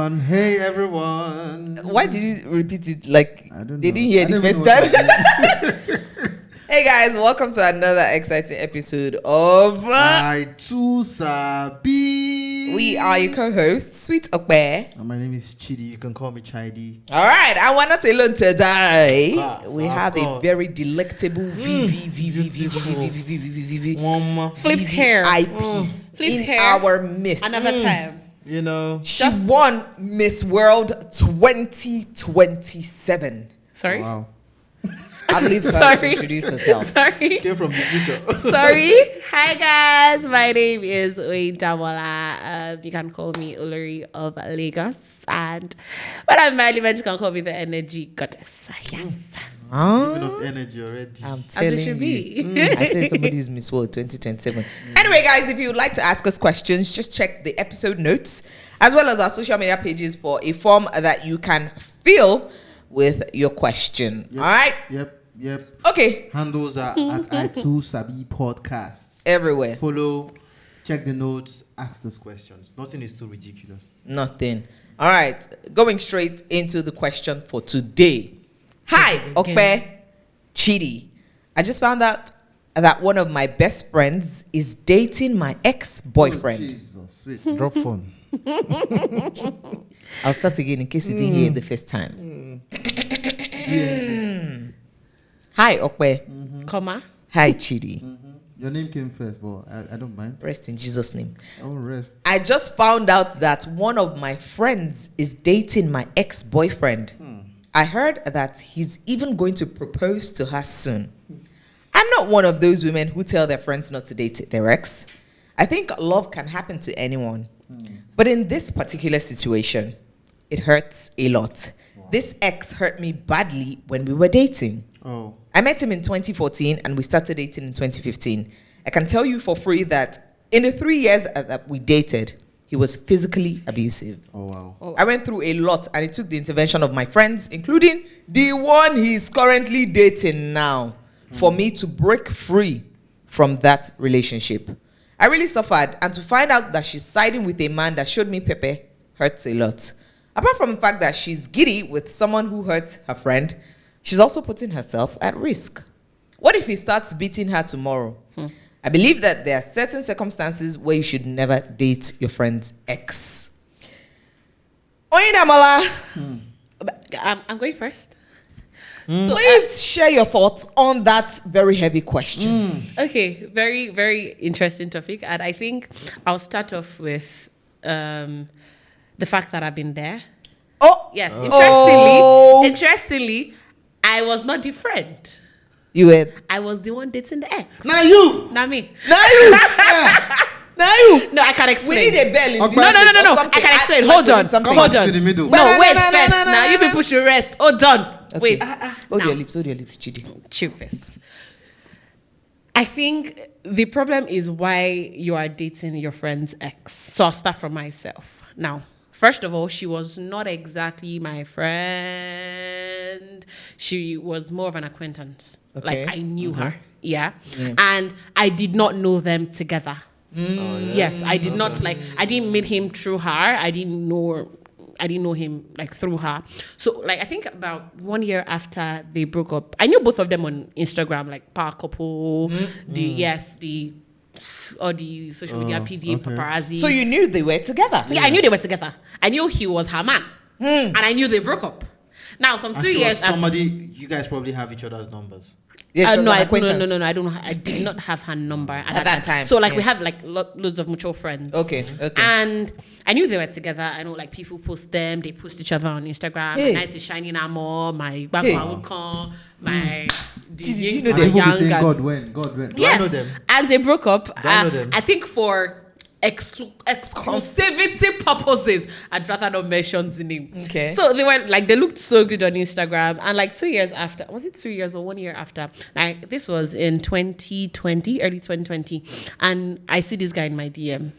everyone. Hey, everyone. Why did you repeat it like I don't they know. didn't hear I the don't first even know time? Hey guys, welcome to another exciting episode of I too Sabi. We are your co-hosts, Switope. And my name is Chyddee. You can call me Chyddee. All right, and we're not alone today. We Of have a course. very delectable Flips hair. VIP Flips in hair. our midst. Another time. You know. She won Miss World 2027. Sorry. Wow. I'll leave her to Sorry. introduce herself. Sorry. Came from the future. Sorry. Hi guys. My name is Oyindamola. You can call me Olori of Lagos. And when I'm married, you can call me the energy goddess. Yes. Giving us energy already. I'm As telling it should you. be. I think somebody's Miss World 2027. Anyway, guys, if you would like to ask us questions, just check the episode notes as well as our social media pages for a form that you can fill with your question. Yep. All right? Yep. Okay. Handles are at I too Sabi podcasts. Everywhere. Follow, check the notes, ask those questions. Nothing is too ridiculous. Nothing. All right. Going straight into the question for today. Hi, Okpe Chyddee. I just found out that one of my best friends is dating my ex-boyfriend. Oh, Jesus, wait, drop phone. I'll start again in case you didn't hear it the first time. Hi, Okpe. Comma. Hi, Chyddee. Your name came first, but I don't mind. Rest in Jesus' name. I won't rest. I just found out that one of my friends is dating my ex-boyfriend. I heard that he's even going to propose to her soon. I'm not one of those women who tell their friends not to date their ex. I think love can happen to anyone. But in this particular situation, it hurts a lot. Wow. This ex hurt me badly when we were dating. Oh. I met him in 2014 and we started dating in 2015. I can tell you for free that in the 3 years that we dated, he was physically abusive. Oh, wow. Oh. I went through a lot and it took the intervention of my friends, including the one he's currently dating now, for me to break free from that relationship. I really suffered, and to find out that she's siding with a man that showed me Pepe hurts a lot. Apart from the fact that she's giddy with someone who hurts her friend, she's also putting herself at risk. What if he starts beating her tomorrow? I believe that there are certain circumstances where you should never date your friend's ex. Oyindamola, I'm going first. please share your thoughts on that very heavy question. Okay, very, very interesting topic. And I think I'll start off with the fact that I've been there. Oh, Yes, Oh. interestingly, I was not the friend. you were. I was the one dating the ex. Now you! Not me. Now you. Now you. No, I can We explain. need a bell in Okay. this No. or I something. can explain. I'd like Hold to do on. something. Come Hold on on. to the middle. No, No, wait no, first. no, Now you people should rest. Hold on. Okay. Wait. Hold Now. your lips, Chyddee. Chill first. I think the problem is why you are dating your friend's ex. So I'll start from myself. Now, first of all, she was not exactly my friend. She was more of an acquaintance. Okay. Like I knew her. Yeah. And I did not know them together. Yes, I did not I didn't meet him through her. I didn't know him like through her. So like I think about 1 year after they broke up, I knew both of them on Instagram, like power couple, all the social media PDA okay. paparazzi. So you knew they were together? Yeah, I knew they were together. I knew he was her man. And I knew they broke up. Now some And 2 she years was after. somebody, you guys probably have each other's numbers. Yeah, she was No, an I acquaintance. I don't. I did not have her number at that time, So like yeah. we have like loads of mutual friends. Okay. And I knew they were together. I know like people post them. They post each other on Instagram. Hey. My night is shining more. My back Hey. my. Did you the know And them? people be young saying, and- God when. Do I Yes. know them? And they broke up. Do I know them? I think for exclusivity purposes, I'd rather not mention the name. Okay. So they were like, they looked so good on Instagram. And like 2 years after, was it 2 years or 1 year after? Like this was in 2020, early 2020. And I see this guy in my DM.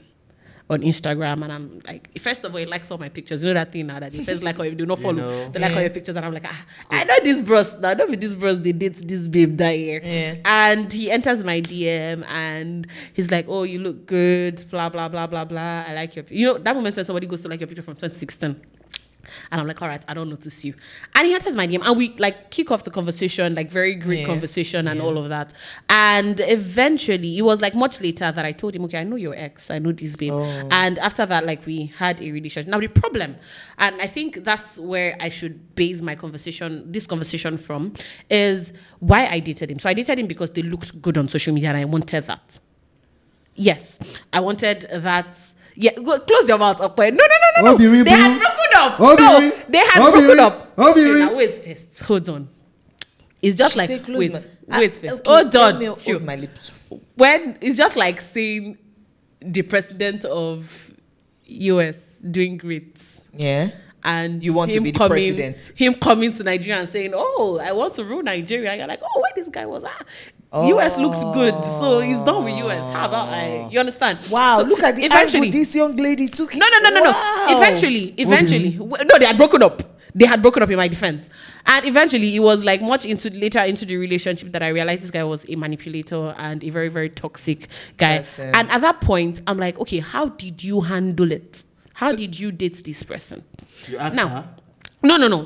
on Instagram, and I'm like, first of all, he likes all my pictures. You know that thing now that they first like or you do not follow. know. They like all your pictures, and I'm like, I know this bros. Now, I know with this bros they date this babe that year. Yeah. And he enters my DM and he's like, oh, you look good, blah blah blah blah blah. I like your. You know that moment when somebody goes to like your picture from 2016. And I'm like, all right, I don't notice you. And he enters my DM and we like kick off the conversation, like very great conversation and all of that. And eventually, it was like much later that I told him, okay, I know your ex, I know this babe. Oh. And after that, like we had a relationship. Now the problem, and I think that's where I should base my this conversation from, is why I dated him. So I dated him because they looked good on social media and I wanted that. Yes, I wanted that. Yeah, close your mouth up. No. They had broken up. No, they had broken up. Now, wait first. Hold on. It's just like, wait first. Okay, Hold on. Hold my lips. When it's just like saying the president of US doing great. Yeah. And you want to be the president. Him coming to Nigeria and saying, oh, I want to rule Nigeria. You're like, oh, where this guy was at? US looks good, so he's done with US. How about I? You understand? Wow, so look at the angle this young lady took. No. Eventually, no, they had broken up. They had broken up in my defense. And eventually, it was like later into the relationship that I realized this guy was a manipulator and a very, very toxic guy. And at that point, I'm like, okay, how did you handle it? How did you date this person? You asked her? No.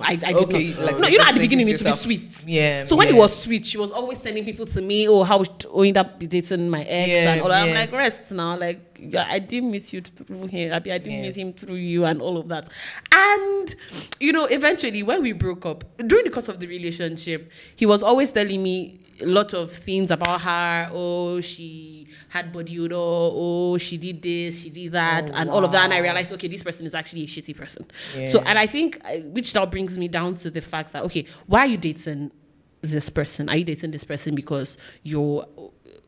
I did not. Like, no, you know, at the beginning, it needs to be sweet. Yeah. So when it was sweet, she was always sending people to me. Oh, how we end up dating my ex and all that. I'm like, rest now. Like, I didn't miss you through him. I didn't miss him through you and all of that. And, you know, eventually, when we broke up, during the course of the relationship, he was always telling me a lot of things about her. Oh, she had body odor. Oh, she did this, she did that, and all of that. And I realized, okay, this person is actually a shitty person. Yeah. So, and I think, which now brings me down to the fact that, okay, why are you dating this person? Are you dating this person because you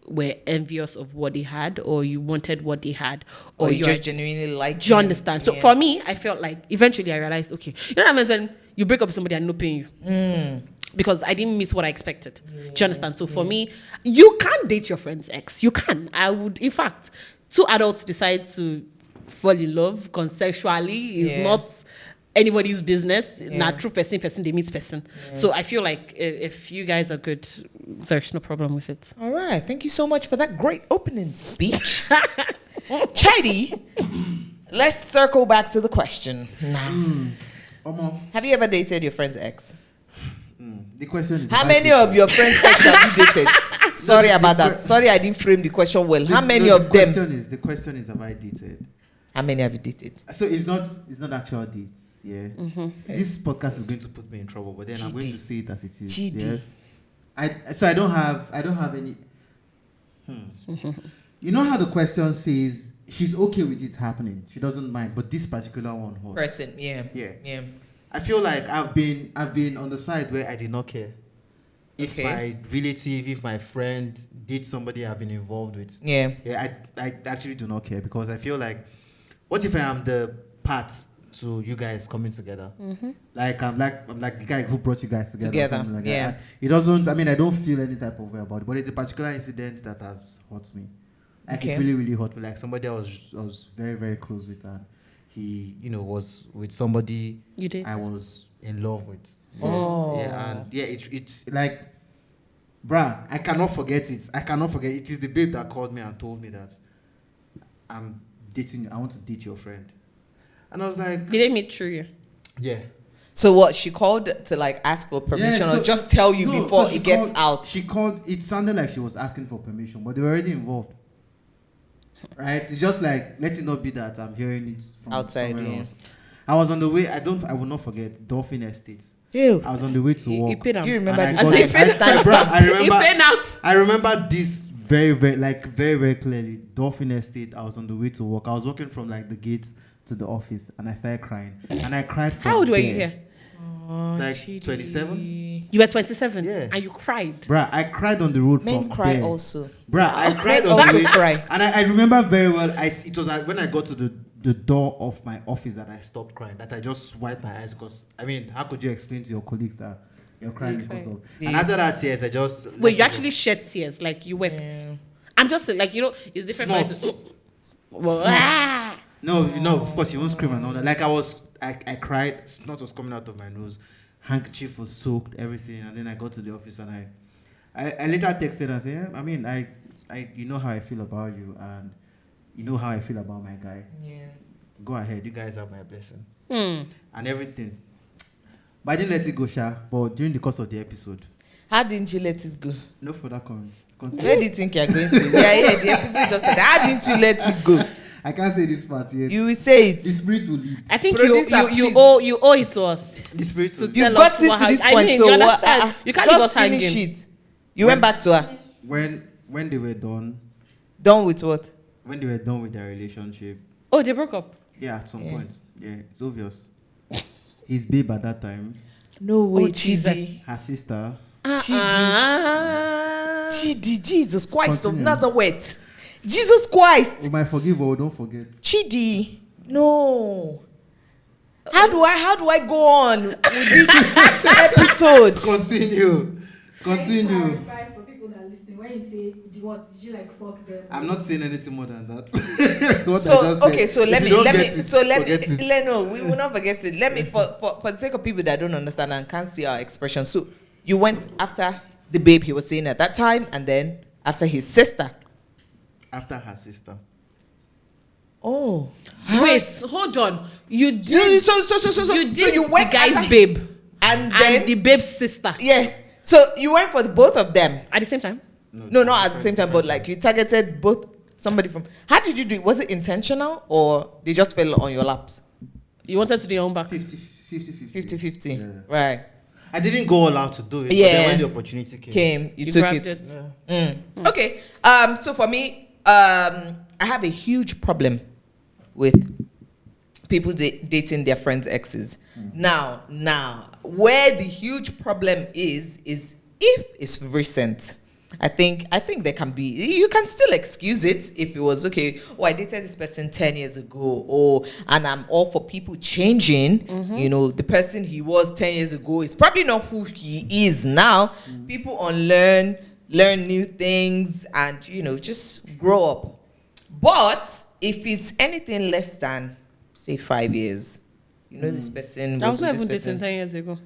were envious of what they had, or you wanted what they had, or you just genuinely liked? Do you understand? So for me, I felt like eventually I realized, okay, you know what I mean, when you break up with somebody and no paying you. Because I didn't miss what I expected. Do you understand? So for me, you can't date your friend's ex. You can. I would, in fact, two adults decide to fall in love consensually is not anybody's business. Not true person, they meet person. So I feel like if you guys are good, there's no problem with it. All right. Thank you so much for that great opening speech. Chyddee, let's circle back to the question now. Have you ever dated your friend's ex? The question is, how many of your friends' ex have you dated? Sorry about that. Sorry, I didn't frame the question well. How many of them? The question is, have I dated? How many have you dated? So it's not actual dates. Yeah. This podcast is going to put me in trouble, but then I'm going to say it as it is. Chyddee. Yeah. I don't have any. You know how the question says she's okay with it happening. She doesn't mind, but this particular one hurts. Person, yeah. I feel like I've been on the side where I did not care. If my relative, if my friend did somebody I've been involved with. I actually do not care, because I feel like, what if I am the part to you guys coming together? Like I'm like the guy who brought you guys together. Like that. It doesn't. I mean, I don't feel any type of way about it, but it's a particular incident that has hurt me. Like it really, really hurt me. Like somebody I was very, very close with, and he, was with somebody I was in love with. It's like, bruh, I cannot forget it. It is the babe that called me and told me that I'm dating you. I want to date your friend. And I was like, did they meet through you? Yeah. So what? She called to like ask for permission, or just tell you before it gets out? She called. It sounded like she was asking for permission, but they were already involved. Right? It's just like, let it not be that I'm hearing it from outside. Else. I was on the way. I will not forget Dolphin Estates. Ew. I was on the way to work. Do you remember I remember this very, very, very, very clearly. Dolphin Estate. I was on the way to work. I was walking from like the gates to the office, and I started crying. And I cried for. How old were you here? Like 27. You were 27? Yeah. And you cried? Bruh, I cried on the road. Men cry there. Also. Bruh, I cried on the way. Cry. And I remember very well, it was when I got to the door of my office that I stopped crying, that I just wiped my eyes, because, I mean, how could you explain to your colleagues that you're crying because of... Yeah. And after that tears, I just... Wait, you actually shed tears, like you wept? Yeah. I'm just like, it's different. No, of course you won't scream and all that. Like I cried, snot was coming out of my nose, handkerchief was soaked, everything, and then I got to the office and I later texted and said, I mean, I you know how I feel about you, and you know how I feel about my guy. Yeah. Go ahead, you guys have my blessing. And everything. But I didn't let it go, Sha. But during the course of the episode. How didn't you let it go? No further comments. Where do you think you're going to? We are here. The episode just started. How didn't you let it go? I can't say this part yet. You will say it. The spirit will lead. I think Producer, you owe it to us. The spirit will lead. You got it to this point, so what? You can't leave just us hanging. finish it. You went back to her. When they were done. Done with what? When they were done with their relationship. Oh, they broke up. Yeah, at some point. Yeah, it's obvious. His babe at that time. No way, Jesus. Her sister. Chyddee, Jesus Christ of Continue. Nazareth. Jesus Christ. We might forgive or don't forget. Chyddee, no. How do I go on with this episode? Continue. Clarify for people that are listening. When you say, did you like fuck them? I'm not saying anything more than that. We will not forget it. Let me, for the sake of people that don't understand and can't see our expression. So you went after the babe he was saying at that time, and then after his sister. After her sister. Oh, Wait, hold on. You did. So you went the guy's after- babe and then the babe's sister yeah. So you went for both of them. at the same time. No, not at the same time, but like you targeted both somebody from. How did you do it? Was it intentional or they just fell on your laps? You wanted to do your own back. 50-50. Yeah. Right. I didn't go all out to do it. Yeah. But then when the opportunity came. You took grabbed it. Yeah. Okay. So for me, I have a huge problem with people dating their friends' exes. Now, where the huge problem is if it's recent. I think there can be, you can still excuse it if it was okay. Oh, I dated this person 10 years ago. And I'm all for people changing. You know, the person he was 10 years ago is probably not who he is now. People learn new things and, you know, just grow up. But if it's anything less than, say, 5 years, you know, this person I was with not this even dating person. 10 years ago.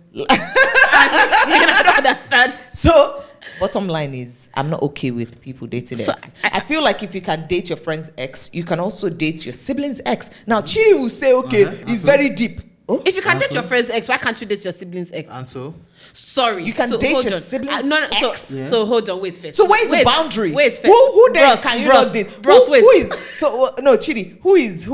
I don't understand. So, bottom line is, I'm not okay with people dating So, ex. I feel like if you can date your friend's ex, you can also date your sibling's ex. Now, Chyddee will say, okay, it's very deep. Oh? If you can date your friend's ex, why can't you date your sibling's ex? And so? Sorry. You can date hold your on. sibling's ex. So hold on, wait first. So where's the boundary? Wait first. Who then Bros, can you bros, not date? Bros, wait. Who is so no Chyddee? Who is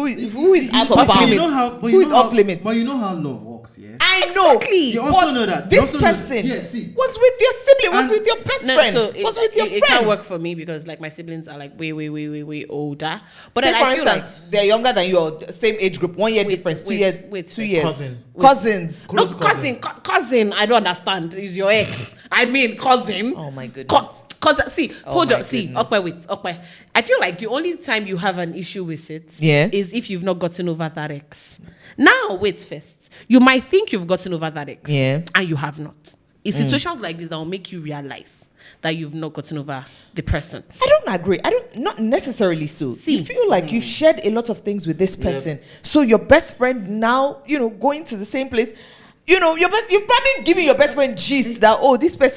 out of bounds? Who is off limits? But you know how love works, yeah? I know. Exactly. You also But know that. this person was with your sibling, was And- with your best No, friend, so was with your it can't friend. work for me because like my siblings are like way older. But Say then for I feel instance, they're younger than you, or same age group, 1 year Wait, difference, 2 wait, years, wait, 2 wait. years. Cousin. Cousins. like, no Close cousin. I don't understand. Is your ex? I mean cousin. Oh my goodness. See, Oh hold my on. See, goodness. okay. I feel like the only time you have an issue with it Yeah. is if you've not gotten over that ex. Now, wait first. You might think you've gotten over that ex. Yeah. And you have not. It's situations like this that will make you realize that you've not gotten over the person. I don't agree. Not necessarily so. See. You feel like you've shared a lot of things with this person. So your best friend now, you know, going to the same place, you know, you've probably given your best friend gist that, oh,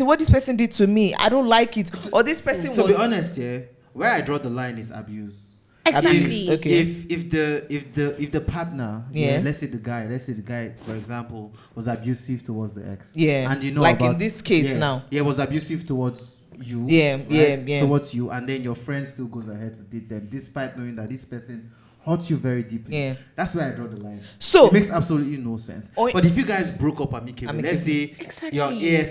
what this person did to me, I don't like it. Or this person To was... be honest, yeah, where I draw the line is abuse. Exactly. Okay. If the partner, Yeah. let's say the guy, for example, was abusive towards the ex. Yeah. And you know Like in about, this case now. Yeah, was abusive towards you. Yeah, yeah. Towards you, and then your friend still goes ahead to date them, despite knowing that this person hurts you very deeply. Yeah. That's where I draw the line. So- it makes absolutely no sense. But if you guys broke up amicably, let's say Exactly. you're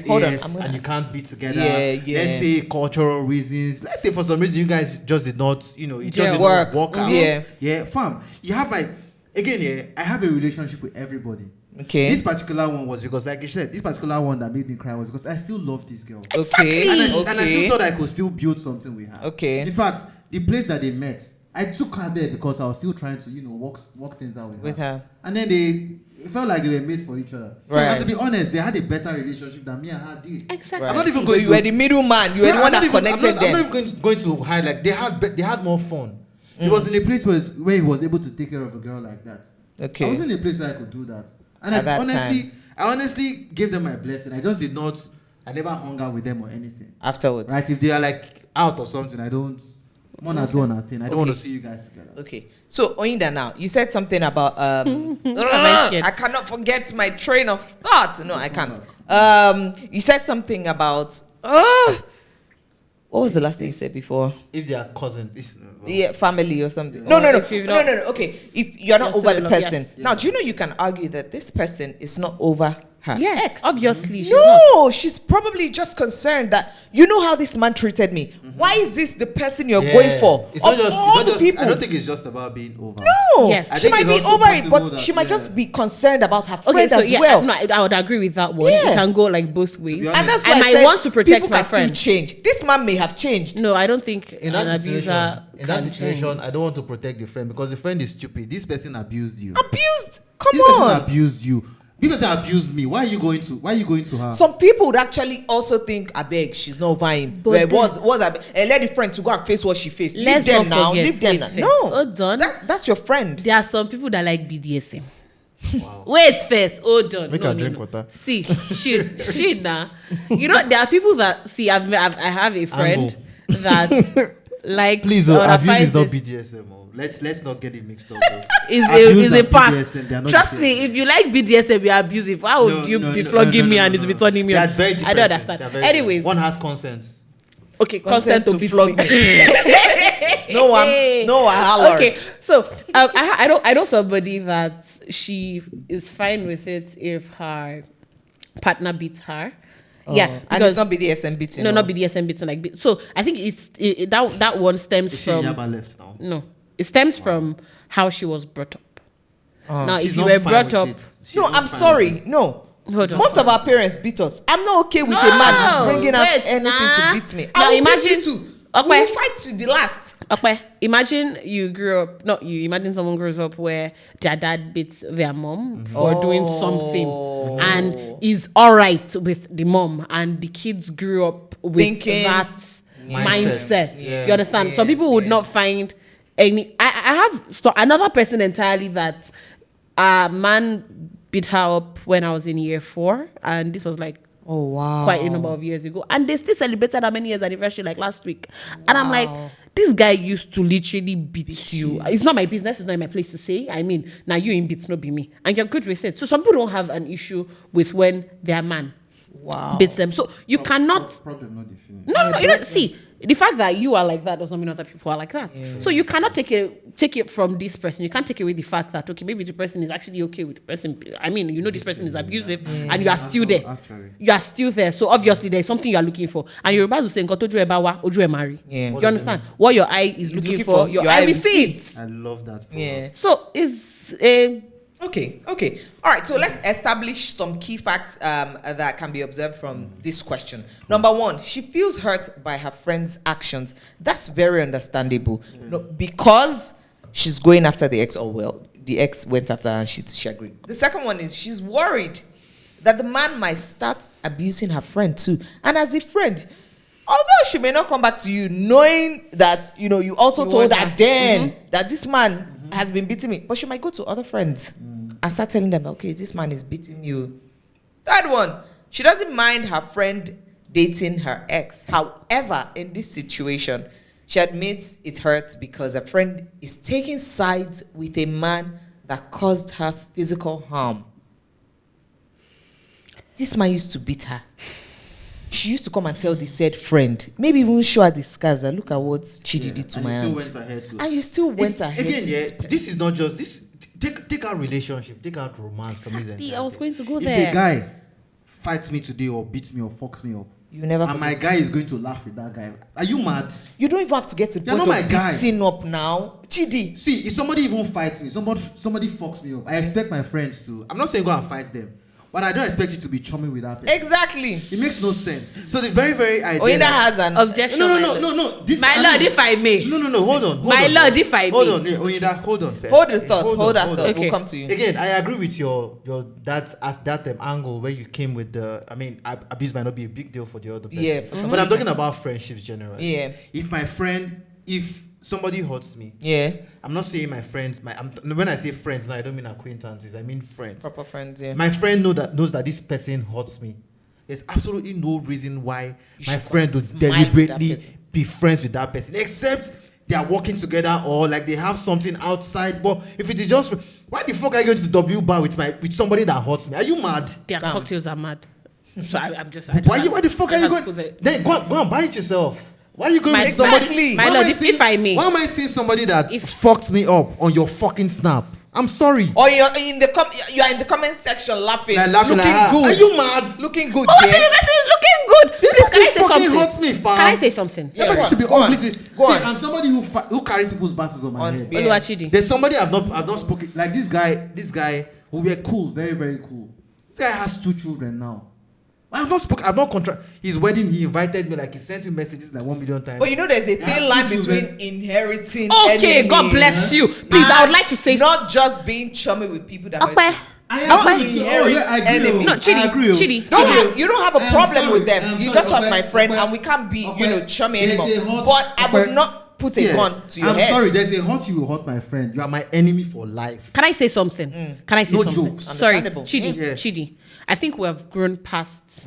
Hold on, AS I'm gonna and you ask. can't be together. Yeah. Let's say cultural reasons. Let's say for some reason you guys just did not, you know, it just Yeah. did Work. not work out. Yeah. Yeah, fam. You have like, again, yeah, I have a relationship with everybody. Okay. This particular one was because, like you said, this particular one that made me cry was because I still love this girl. Okay. And I still thought I could still build something with her. Okay. In fact, the place that they met, I took her there because I was still trying to, you know, work things out with her. And then it felt like they were made for each other. Right. And to be honest, they had a better relationship than me and her did. Exactly. Right. I'm not even So going you to- were the middleman. You were the one that connected I'm them. not even going to hide, like, they had more fun. He was in a place where he was able to take care of a girl like that. Okay. I wasn't in a place where I could do that. And I honestly gave them my blessing. I just did not. I never hung out with them or anything. Afterwards. Right? If they are like out or something, I don't want to do nothing. I don't want to see you guys together. Okay. So, Oyinda, now, you said something about... I cannot forget my train of thought. No, I can't. You said something about... what was the last thing you said before? If they are cousins. Yeah, family or something. No. Okay. If you're not over the person. Yes. Now, do you know you can argue that this person is not over her ex? Obviously. She's probably just concerned that you know how this man treated me. Why is this the person you're going for? It's not just people. I don't think it's just about being over. No. Yes. She might be over it, but she might just be concerned about her friend as well. No, I would agree with that one. Yeah. It can go like both ways. And that's why I want to protect my friend. People can still change. This man may have changed. No, I don't think in that situation, I don't want to protect the friend because the friend is stupid. This person abused you. Abused? Come on. This person abused you. Because they abused me. Why are you going to her? Some people would actually also think, I beg, she's not vying. Let the friend to go and face what she faced. Leave them now. No. That's your friend. There are some people that like BDSM. Wow. Wait first. Hold on. Make her drink water. See, she now. You know, there are people that see. I have a friend that like. Please, abuse is not BDSM. Let's not get it mixed up. Is a part. Trust me, if you like BDSM, you're abusive. Why would you be flogging me and it's be turning me on? Very different. I don't understand. Anyways, one has consent. Okay, consent to flog me. No one hollered. Okay, so I know somebody that she is fine with it if her partner beats her. Yeah, and it's not BDSM beating. No, not BDSM beating like beat. So I think that one stems from. Left now? No. It stems from how she was brought up. Now, if you were brought up... No, I'm sorry. No. Most of our parents beat us. I'm not okay with a man bringing out anything to beat me. Now, imagine... We will fight to the last. Okay. Imagine you grew up... Not you. Imagine someone grows up where their dad beats their mom for doing something. And is all right with the mom. And the kids grew up with thinking that mindset. Yeah. You understand? Some people would not find... I have another person entirely that a man beat her up when I was in year 4, and this was like quite a number of years ago, and they still celebrated how many years anniversary like last week. And I'm like, this guy used to literally beat you. It's not my business, it's not my place to say. I mean, now you in beats, not be me, and you're good with it. So some people don't have an issue with when their man beats them. So you cannot problem not defined. No, you don't see. The fact that you are like that does not mean other people are like that. Yeah. So you cannot take it from this person. You can't take away the fact that, okay, maybe the person is actually okay with the person. I mean, you know this person is abusive and you are still there. Actually. You are still there. So obviously there's something you are looking for. And Yorubas will say, Oju marry. Yeah. Do you understand? What your eye is looking for, your eye will see it. I love that. Yeah. So it's a... Okay. All right, so let's establish some key facts that can be observed from this question. Number 1, she feels hurt by her friend's actions. That's very understandable. No, because she's going after the ex, the ex went after her and she agreed. The second one is she's worried that the man might start abusing her friend too. And as a friend, although she may not come back to you knowing that, you also told her then that this man has been beating me, but she might go to other friends and start telling them, okay, this man is beating you. Third one, she doesn't mind her friend dating her ex. However, in this situation, she admits it hurts because her friend is taking sides with a man that caused her physical harm. This man used to beat her. She used to come and tell the said friend, maybe even show her the scars that look at what Chyddee did to my hand. And you still went ahead. Again, this is not just this. Take out relationship, take out romance from his. I was going to go there. If a guy fights me today or beats me or fucks me up, you never. And my guy is going to laugh with that guy. Are you mad? You don't even have to get to the point of beating up now. Chyddee. See, if somebody even fights me, somebody fucks me up, I expect my friends to. I'm not saying go and fight them. But I don't expect you to be chumming with that person. Exactly. It makes no sense. So the very, very idea... Oyinda has an objection. No. My lord, if I may. No, hold on. My lord, if I may. Hold on, Oyinda, hold on first. Hold the thought. Hold that thought. Okay. We'll come to you. Again, I agree with your that angle where you came with the... I mean, abuse might not be a big deal for the other person. Yeah. But I'm talking about friendships generally. Yeah. If my friend... If somebody hurts me. Yeah. I'm not saying my friends. When I say friends, now I don't mean acquaintances. I mean friends. Proper friends. Yeah. My friend knows that this person hurts me. There's absolutely no reason why my friend would deliberately be friends with that person, except they are working together or like they have something outside. But if it is just, why the fuck are you going to the W bar with somebody that hurts me? Are you mad? Their cocktails are mad. So I'm just. Why the fuck are you going? Then go and buy it yourself. Why are you going with somebody? My lord, if I may. Why am I seeing somebody that fucked me up on your fucking snap? I'm sorry. Or you're in the comment section laughing, looking good. Are you mad? Looking good. Oh, the person is looking good. Please, can I say something? Hurts me, fam. Can I say something? Yeah, should be go on. Go on. And somebody who carries people's battles on my head. Olori of Chyddee. There's somebody I've not spoken. Like this guy who were cool, very very cool. This guy has 2 children now. I've not contract. His wedding, he invited me, like he sent me messages like 1 million times. But you know, there's a thin line between inheriting. Okay, enemies. God bless you. Please, I would like to say not just being chummy with people that. Okay. I agree. No, Chyddee. You don't have a problem with them. You just have my friend, and we can't be, chummy anymore. But I would not put a gun to your head. I'm sorry. There's a hurt you will hurt my friend. You are my enemy for life. Can I say something? Can I say something? Jokes. Sorry, Chyddee. I think we have grown past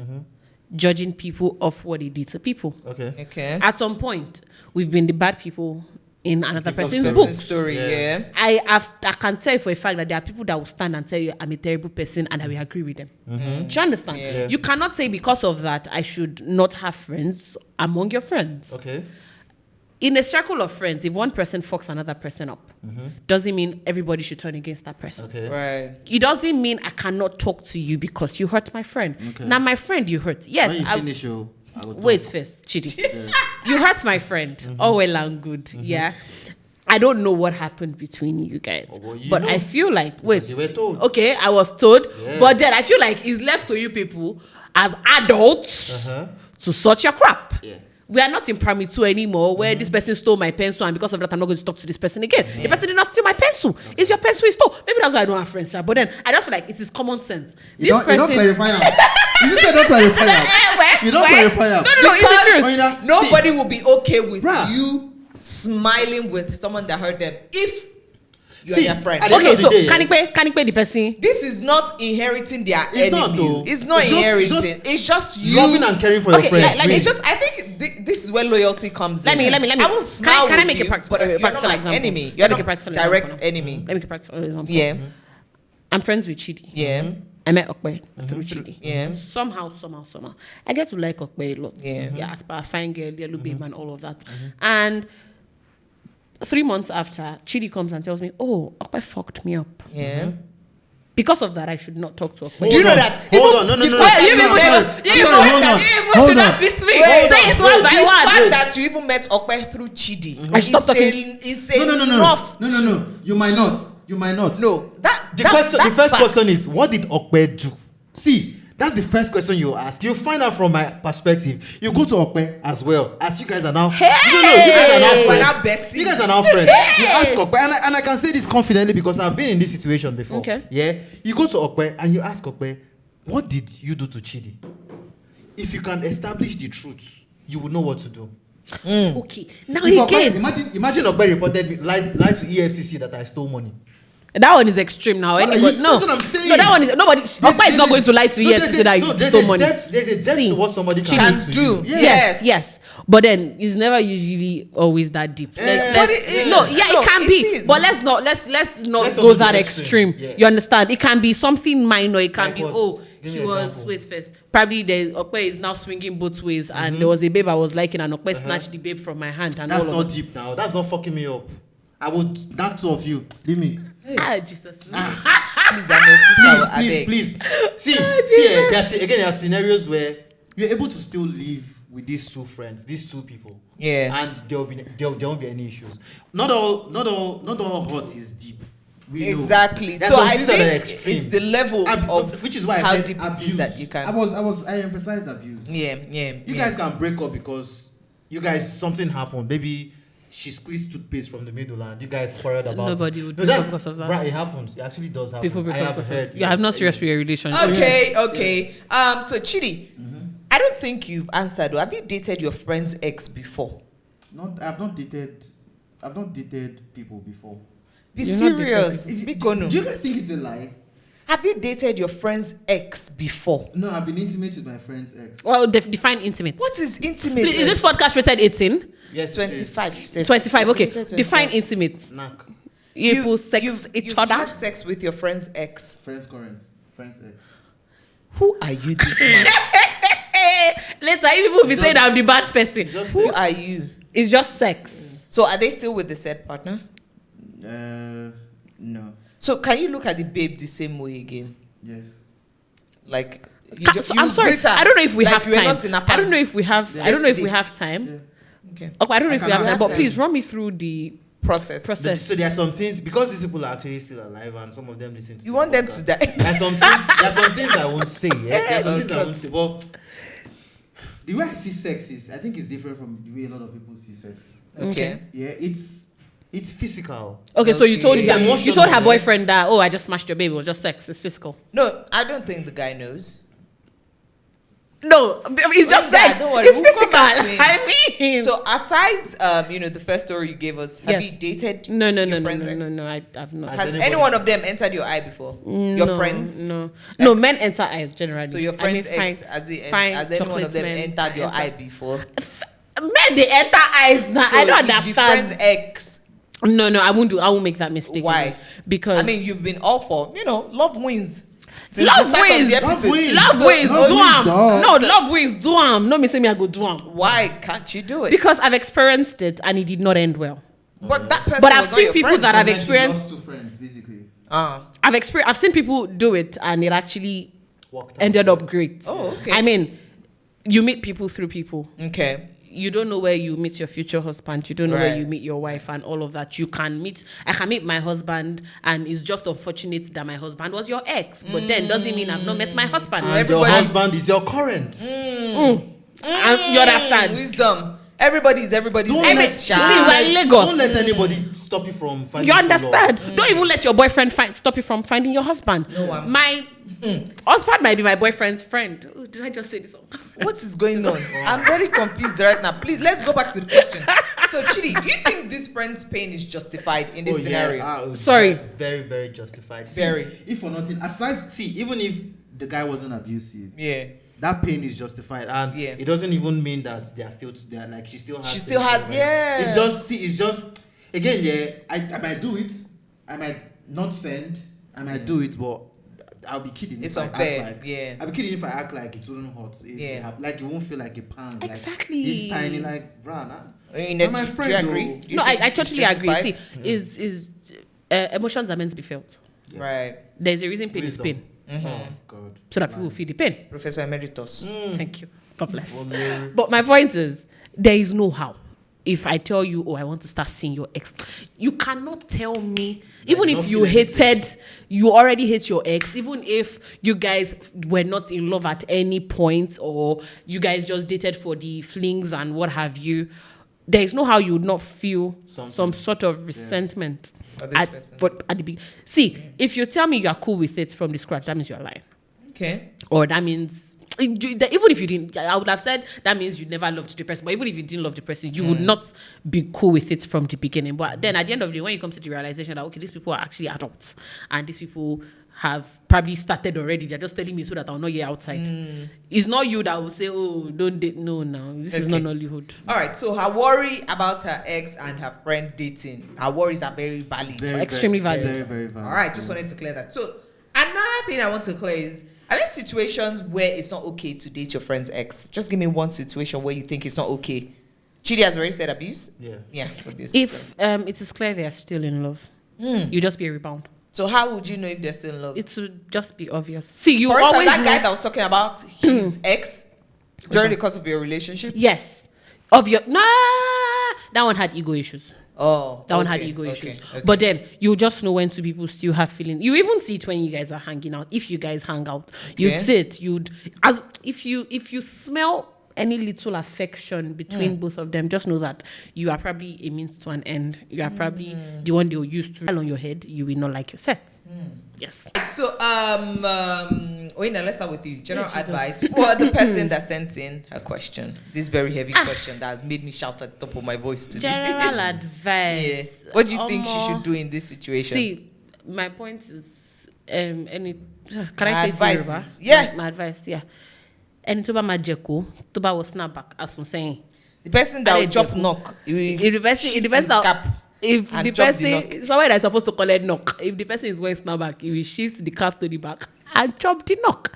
judging people off what they did to people. Okay. At some point, we've been the bad people in another person's book. Story, yeah. I can tell you for a fact that there are people that will stand and tell you I'm a terrible person and I will agree with them. Do you understand? Yeah. You cannot say because of that I should not have friends among your friends. Okay. In a circle of friends, if one person fucks another person up, doesn't mean everybody should turn against that person. Okay. Right. It doesn't mean I cannot talk to you because you hurt my friend. Okay. Now, my friend you hurt. Yes. When you finish your... Wait first, Chyddee. You hurt my friend. All well and good. Yeah. I don't know what happened between you guys. But I feel like... Wait. You were told. Okay, I was told. Yeah. But then I feel like it's left to you people as adults to sort your crap. Yeah. We are not in primary 2 anymore where this person stole my pencil and because of that I'm not going to talk to this person again. The person did not steal my pencil. Okay. It's your pencil he stole. Maybe that's why I don't have friends. But then I just feel like it is common sense. You don't clarify out. You say don't clarify out. You don't clarify out. No, it's the truth. Nobody will be okay with you smiling with someone that hurt them if you are their friend. Okay, so can it be the person? This is not inheriting their enemy. It's not inheriting. It's just you loving and caring for your friend. It's just, I think this is where loyalty comes in. Let me. I will smile. Can I make a practical example? Enemy. You're not direct enemy. Let me make a practical example. Yeah. I'm friends with Chyddee. Yeah. I met Okpe through Chyddee. Yeah. Somehow. I get to like Okpe a lot. Yeah. As per a fine girl, yellow babe, and all of that. And 3 months after, Chyddee comes and tells me, "Oh, Okpe fucked me up." Yeah. Because of that, I should not talk to Okpe. Do you know that? Hold on. No. You should not beat me. Say it one by one. The fact that you even met Okpe through Chyddee. I stopped talking. No. You might not. No. The first question is, what did Okpe do? See, that's the first question you ask. You find out from my perspective. You go to Okpe as well, as you guys are now. Hey! You guys are now We're now friends. besties. You guys are now friends. Hey! You ask Okpe, and I can say this confidently because I've been in this situation before. Okay. Yeah. You go to Okpe and you ask Okpe, what did you do to Chyddee? If you can establish the truth, you will know what to do. Okay. Now again. Imagine Okpe reported me, lied to EFCC that I stole money. That one is extreme now. That's what I'm saying. No, that one is nobody. Okpe is not going to lie to EFCC that you stole money. There's a depth to what somebody can do. Yes. But then it's never usually always that deep. It can be. But let's not go that extreme. Yeah. You understand? It can be something minor. It can be he was first. Probably the Okpe is now swinging both ways, and there was a babe I was liking, and Okpe snatched the babe from my hand. And that's not deep now. That's not fucking me up. I would knock 2 of you. Leave me. Jesus. Please. See, there are scenarios where you're able to still live with these 2 friends, these 2 people. Yeah. And there won't be any issues. Not all hurt is deep. Exactly. So I think it's the level of which is why how I said deep abuse. it is that you can. I emphasized abuse. Yeah. You guys can break up because something happened. Maybe she squeezed toothpaste from the middle and you guys quarreled about Nobody would break up because of that. Right, it happens. It actually does happen. People break up because of that. Yeah, I'm not serious with your relationship. Okay. So Chyddee, I don't think you've answered. Have you dated your friend's ex before? I've not dated dated people before. Be serious. Do you guys think it's a lie? Have you dated your friend's ex before? No, I've been intimate with my friend's ex. Well, define intimate. What is intimate? Is this podcast rated 18? Yes, 25. 25, okay. 25. Define intimate. Knack. You sex each you've other? had sex with your friend's ex. Friend's ex. Who are you, this man? Later, people be saying I'm the bad person. Who are you? It's just sex. So are they still with the said partner? No. So can you look at the babe the same way again? Yes. Like I'm sorry. I don't know if we have time. I don't know if we have. Yeah. I don't know if we have time. Yeah. Okay. Okay, I don't know if we have time. But time. please run me through the Process. So there are some things, because these people are actually still alive and some of them listen to You this want them podcast, to die? There are some things I won't say. Yeah? There are some things I won't say. But the way I see sex I think it's different from the way a lot of people see sex. Okay. Yeah, it's physical. Okay, so you told It's her emotional, boyfriend that I just smashed your baby. It was just sex. It's physical. No, I don't think the guy knows. No, it's just sex. Don't worry, It's we'll come physical. back to him. I mean, So aside, the first story you gave us, have Yes. you dated? no. your friend's ex? I've not. Has anybody- any one of them entered your eye before? Your friends? No. Ex? No, men enter eyes generally. So your friend's I mean, ex, has any one of them entered your eye before? Men, they enter eyes now. So I don't if the friend's understand. ex. No, I won't make that mistake. Why? Because I mean, you've been all for, love wins. Since Love the start of wins. the episode. love wins, love do wins, am. dog. No, love wins, do am. No, me say me I go do am. Why can't you do it? Because I've experienced it and it did not end well. But that person But I've was not seen your people friend. that have Unless you experienced. lost two friends, basically. I've seen people do it and it actually Worked out. ended up great. Oh, okay. I mean, you meet people through people. Okay. You don't know where you meet your future husband. You don't know where Right. you meet your wife and all of that. I can meet my husband, and it's just unfortunate that my husband was your ex. But then doesn't mean I've not met my husband. And your husband is your current. And you understand? Wisdom. Everybody's Don't let- ex. see, we're in Lagos. Don't let anybody stop you from finding You true love. understand? Don't even let your boyfriend stop you from finding your husband. No, my husband might be my boyfriend's friend. Oh, did I just say this? What is going on? I'm very confused right now. Please, let's go back to the question. So, Chyddee, do you think this friend's pain is justified in this scenario? Sorry. Very, very justified. Very. If for nothing, even if the guy wasn't abusive, Yeah. that pain is justified, and Yeah. it doesn't even mean that they are still there. Like she still has. She still has, yeah. It's just again, yeah. I might do it. I might not send. I might do it, but I'll be kidding. It's if I unfair, act like, yeah. I'll be kidding if I act like it wouldn't hurt. Yeah. Like you won't feel like a pang. Exactly. Like, it's tiny, like bruh, nah. Do my you friend, agree? though. Do you No, think I it's totally agree. See, justified? emotions are meant to be felt. Yeah. Right. There's a reason pain is Wisdom. pain, Oh God. so that people will feel the pain. Professor Emeritus. Thank you. God bless. Olori. But my point is, there is no how. If I tell you, I want to start seeing your ex, you cannot tell me. Even if you you already hate your ex, even if you guys were not in love at any point, or you guys just dated for the flings and what have you, there is no how you would not feel some sort of resentment. Of this person. But at the beginning, see, if you tell me you are cool with it from the scratch, that means you're lying. Okay. Or that means, even if you didn't, I would have said that means you never loved the person. But even if you didn't love the person, you would not be cool with it from the beginning. But then at the end of the day, when you come to the realization that, okay, these people are actually adults and these people have probably started already, they're just telling me so that I'll not get outside. It's not you that will say, oh, don't date. No, this is not Nollywood. All right. So her worry about her ex and her friend dating, her worries are very valid. Extremely valid. Very, very valid. All right. Just wanted to clear that. So another thing I want to clear is, are there situations where it's not okay to date your friend's ex? Just give me one situation where you think it's not okay. Chyddee has already said abuse. Yeah, abuse. If it is clear they are still in love, you just be a rebound. So how would you know if they're still in love? It should just be obvious. See, you For instance, always that know. guy that was talking about his ex during the course of your relationship. Yes. That one had ego issues. Oh, That one had ego issues. But then you just know when two people still have feelings. You even see it when you guys are hanging out. If you guys hang out, you'd see it. If you smell any little affection between both of them, just know that you are probably a means to an end. You are probably the one they'll use to ride on your head. You will not like yourself. Yes. So Oyinda, let's start with you. General Jesus. advice for the person that sent in her question. This very heavy question that has made me shout at the top of my voice today. General advice. Yeah. What do you think she should do in this situation? See, my point is, can My I say advice to you, is- yeah. my advice, yeah. And Toba Majeko, Toba was snap back, as I'm saying. The person that I will chop Jeku. knock, If the person, shift if the person, his cap if and the chop the person, knock. somebody that's supposed to collect knock, if the person is wearing snapback, he will shift the cap to the back and chop the knock.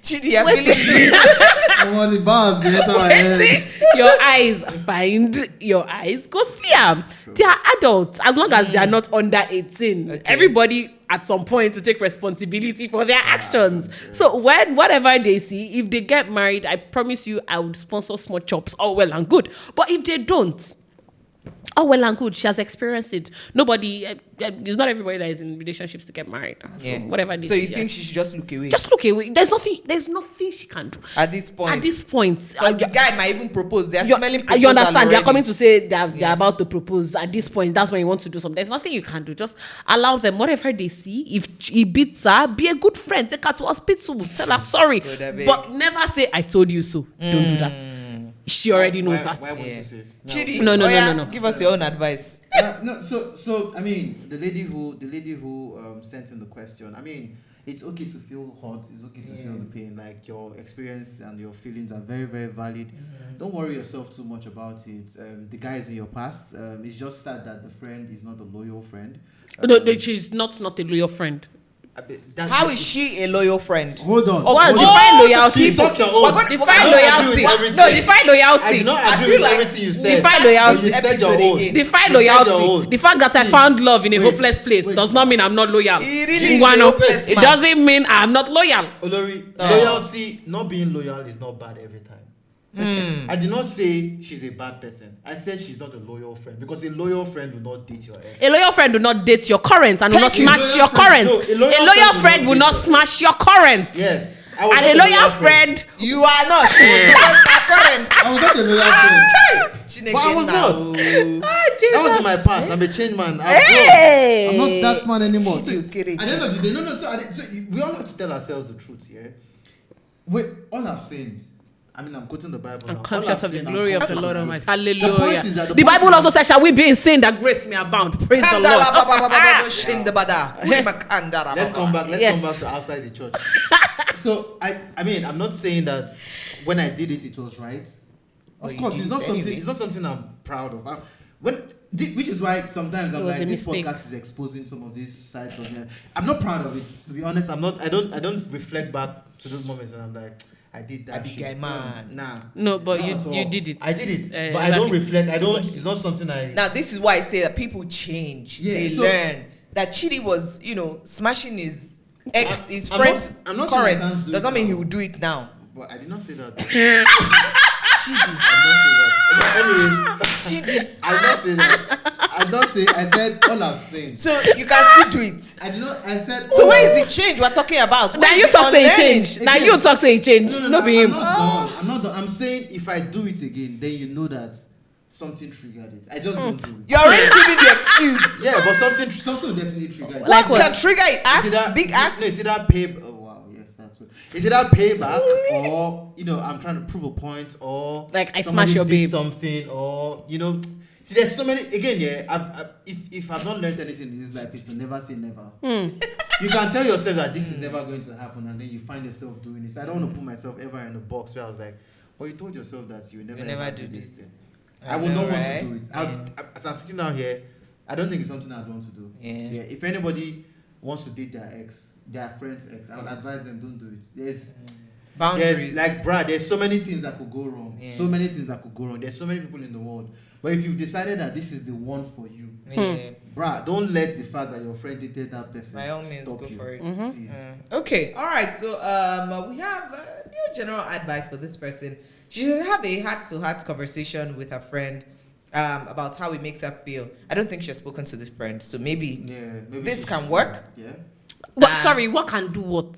Chyddee, I'm Wait. feeling you. I'm on the bars. They enter my head. Your eyes, find your eyes, go see them. They are adults, as long as they are not under 18. Okay. Everybody at some point to take responsibility for their actions. So when whatever they see, if they get married, I promise you, I would sponsor small chops. All well and good. But if they don't, all well and good. She has experienced it. Nobody, it's not everybody that is in relationships to get married. Yeah. So whatever they So see, you think she should just look away? just look away. There's nothing she can do. at this point. At this point, Because the guy might even propose. They're you smelling proposal you understand? already. They're coming to say they're about to propose. At this point, that's when you want to do something. There's nothing you can do. Just allow them. Whatever they see, if he beats her, be a good friend. Take her to hospital. Tell her sorry. God, I beg. But never say, I told you so. Don't do that. She already knows that. Why would Yeah. you say? Chyddee, No. no. Give us your own advice. No, so I mean, the lady who sent in the question. I mean, it's okay to feel hurt. It's okay to feel the pain. Like your experience and your feelings are very, very valid. Don't worry yourself too much about it. The guy is in your past. It's just sad that the friend is not a loyal friend. No, she's not a loyal friend. How is she a loyal friend? Hold on. What? Hold on. Define loyalty. You talk your own. We're gonna- Define I don't agree loyalty. with everything. No, define I loyalty. do not I agree feel with like everything you said. define loyalty. You said your Episode own. again. Define You said your loyalty. own. The fact that I See, found love in a wait, hopeless place wait. does not mean I'm not loyal. He really is Wano, a hopeless it man. doesn't mean I'm not loyal. Olori, Oh. loyalty, not being loyal is not bad every time. I did not say she's a bad person. I said she's not a loyal friend because a loyal friend will not date your ex. A loyal friend will not date your current and will not Thank you. smash your current. No, a loyal friend will not smash your current. Yes. I And was a not loyal friend, You are not. Because her current. I was not a loyal friend. Chineke But I was now. That was in my past. I'm a changed man. Hey! I'm not that man anymore. She's okay. At the end of the day, no. So we all have to tell ourselves the truth, yeah? All I've sinned. I mean, I'm quoting the Bible and now. come All short I've of the sinned, I'm glory of the confident Lord in. Almighty. The point Hallelujah. is that The Bible also says, shall we be in sin that grace may abound? Praise the Lord. Let's come back. Let's Yes. come back to outside the church. So I mean, I'm not saying that when I did it, it was right. Of you course, did it's not it something. anyway. It's not something I'm proud of. Which is why sometimes I'm It was like, a this mistake. podcast is exposing some of these sides of me. I'm not proud of it, to be honest. I'm not. I don't reflect back to those moments and I'm like, I did that. I be shit. guy man. Nah. No, but Not at all. you did it. I did it, Eh, but I don't exactly. reflect. I don't. It's not something I. Now, this is why I say that people change. Yeah, they so- learn. That Chyddee was, smashing his ex, his I'm friend's not- I'm not saying I current. can't do Does it not mean now. he will do it now. But I did not say that. Chyddee. I did not say that. But anyways, I did not say that. I did not say. I said all I've said. So you can still do it. I did not. I said. So where is the change we're talking about? Now Where is you the talk say it unlearning? change. Now you talk say it change. No be I'm him. not done. I'm not done. I'm saying if I do it again, then you know that something triggered it. I just don't do it. You're already giving the excuse. Yeah, but something will definitely trigger it. Like What what? can trigger it? Is it Ass, that- big is it- ass. No, is it that pay? Oh wow, yes, that's it. Is it that payback or I'm trying to prove a point or Like, I somebody smash your did babe. something or See, there's so many. Again, yeah. If I've not learned anything in this life, it's to never say never. You can tell yourself that this is never going to happen, and then you find yourself doing it. So I don't want to put myself ever in a box where I was like, "Well, you told yourself that you never, never ever do this." this. Thing. I would not want right? to do it. As I'm sitting down here, I don't think it's something I'd want to do. Yeah. If anybody wants to date their friend's ex, I would advise them don't do it. There's Boundaries. like, there's so many things that could go wrong. Yeah. So many things that could go wrong. There's so many people in the world. But if you've decided that this is the one for you, Yeah. don't let the fact that your friend dated that person By all means, stop go you. for it. Please. Okay, all right. So we have new general advice for this person. She should have a heart-to-heart conversation with her friend about how it makes her feel. I don't think she has spoken to this friend, so maybe Maybe this she can should- work. Yeah. But sorry, what can do what?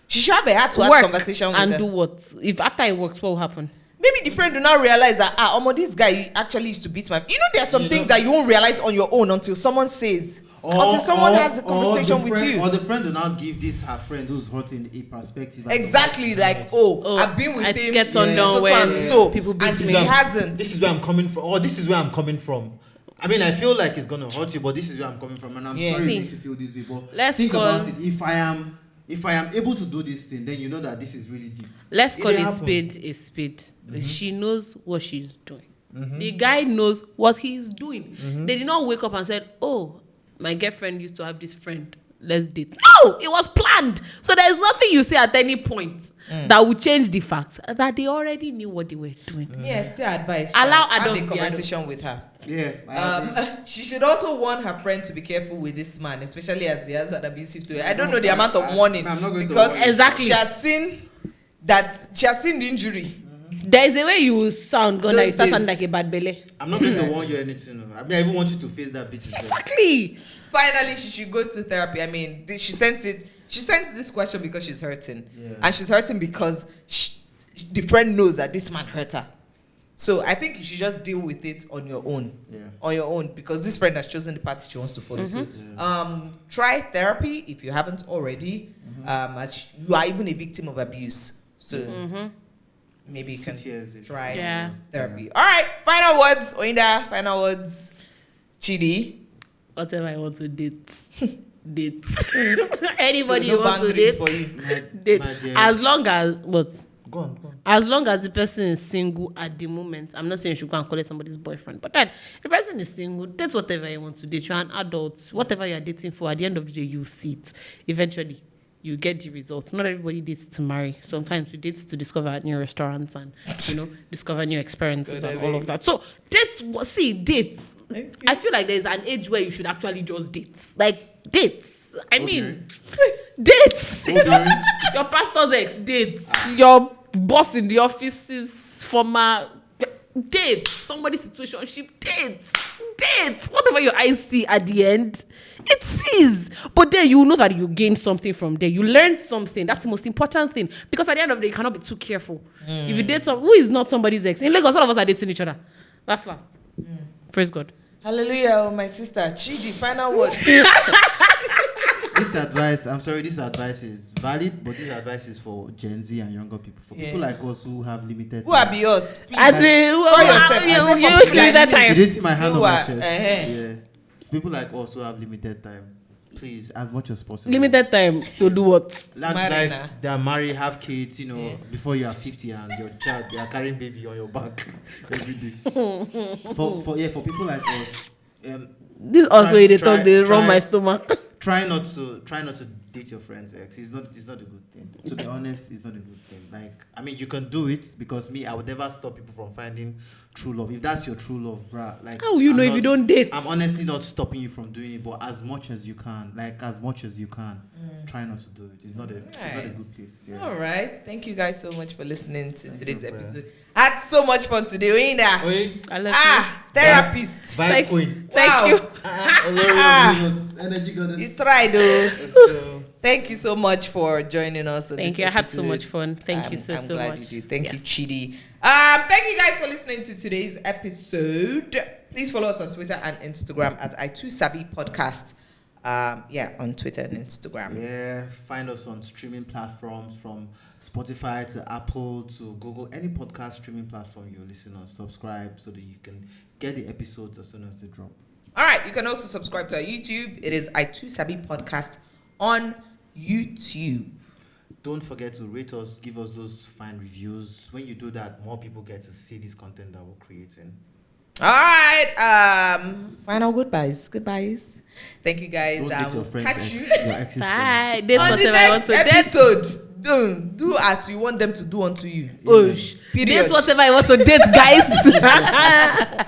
She should have a heart-to-heart Work conversation with and her. do what? If after it works, what will happen? maybe the friend do not realize that this guy actually used to beat my. There are some things that you won't realize on your own until someone says. Until someone has a conversation with you. Or the friend will now give this her friend who's hurting a perspective. Exactly, like, I've been with him. Gets on down when people beat me. He hasn't. This is where I'm coming from. Or this is where I'm coming from. I mean, I feel like it's gonna hurt you, but this is where I'm coming from, and I'm sorry it makes you feel this way. But think about it. If I am able to do this thing, then you know that this is really deep. Let's call a spade a spade. She knows what she's doing. The guy knows what he's doing. They did not wake up and said, "Oh, my girlfriend used to have this friend. Let's date." No, it was planned. So there is nothing you say at any point that would change the fact that they already knew what they were doing. Yes, still advice. Allow adults have a conversation with her. Yeah. She should also warn her friend to be careful with this man, especially as he has an abusive story. I don't know the amount of warning because exactly she has seen the injury. There is a way you sound gonna you start sounding like a bad belly. I'm not going to warn you anything. I mean, I even want you to face that bitch. Exactly. Finally, she should go to therapy. I mean, she sent this question because she's hurting, and she's hurting because the friend knows that this man hurt her. So I think you should just deal with it on your own. On your own, because this friend has chosen the path she wants to follow. So try therapy if you haven't already. As you are even a victim of abuse. So maybe you can try therapy. All right, final words, Oyinda. Final words, Chyddee. Whatever I want to date. Anybody so no you want to date, for you. date. As long as Go on. as long as the person is single at the moment. I'm not saying you should go and call it somebody's boyfriend, but then if the person is single, date whatever you want to date. You're an adult. Whatever you're dating for, at the end of the day, you see it. Eventually, you get the results. Not everybody dates to marry. Sometimes we date to discover new restaurants and discover new experiences and all of that. So dates. I feel like there's an age where you should actually just date. Like dates. I mean, dates. Your pastor's ex dates. Your boss in the office's former dates. Somebody's situationship dates. Whatever your eyes see at the end, it sees. But then you know that you gained something from there. You learned something. That's the most important thing. Because at the end of the day, you cannot be too careful. If you date someone who is not somebody's ex, in Lagos, all of us are dating each other. That's fast. Praise God. Hallelujah, my sister. Chyddee, final words. This advice is valid, but this advice is for Gen Z and younger people. For people like us who have limited Who are yours? As in, you limited time. Did you see my hand on my chest? Yeah. People like us who have limited time. Please, as much as possible. Limited time to do what? Like they are married, have kids, before you are 50 and your child, they are carrying baby on your back every day. for people like us, this also they talk they run my stomach. Try not to date your friend's ex. It's not a good thing. To be honest, it's not a good thing. Like, I mean, you can do it because I would never stop people from finding true love. If that's your true love, bruh. Like, how you know if you don't date? I'm honestly not stopping you from doing it, but as much as you can, try not to do it. It's not a good place. Yeah. All right. Thank you guys so much for listening to today's episode. Had so much fun today, Oyinda. I love you. Therapist. Vibe queen. Thank you. Olori of Lagos, energy goddess. You tried, though. Thank you so much for joining us. Thank you. I had so much fun. Thank you so much. I'm glad you did. Thank you, Chyddee. Thank you guys for listening to today's episode. Please follow us on Twitter and Instagram at Sabi Podcast. On Twitter and Instagram. Yeah, find us on streaming platforms from Spotify to Apple to Google, any podcast streaming platform you listen on. Subscribe so that you can get the episodes as soon as they drop. All right, you can also subscribe to our YouTube. It is Sabi Podcast on YouTube. Don't forget to rate us, give us those fine reviews. When you do that, more people get to see this content that we're creating. All right. Final goodbyes. Thank you guys. Don't date your friends. Catch you. Bye. Date on the next episode. Do as you want them to do unto you. Date whatever I want to date, guys.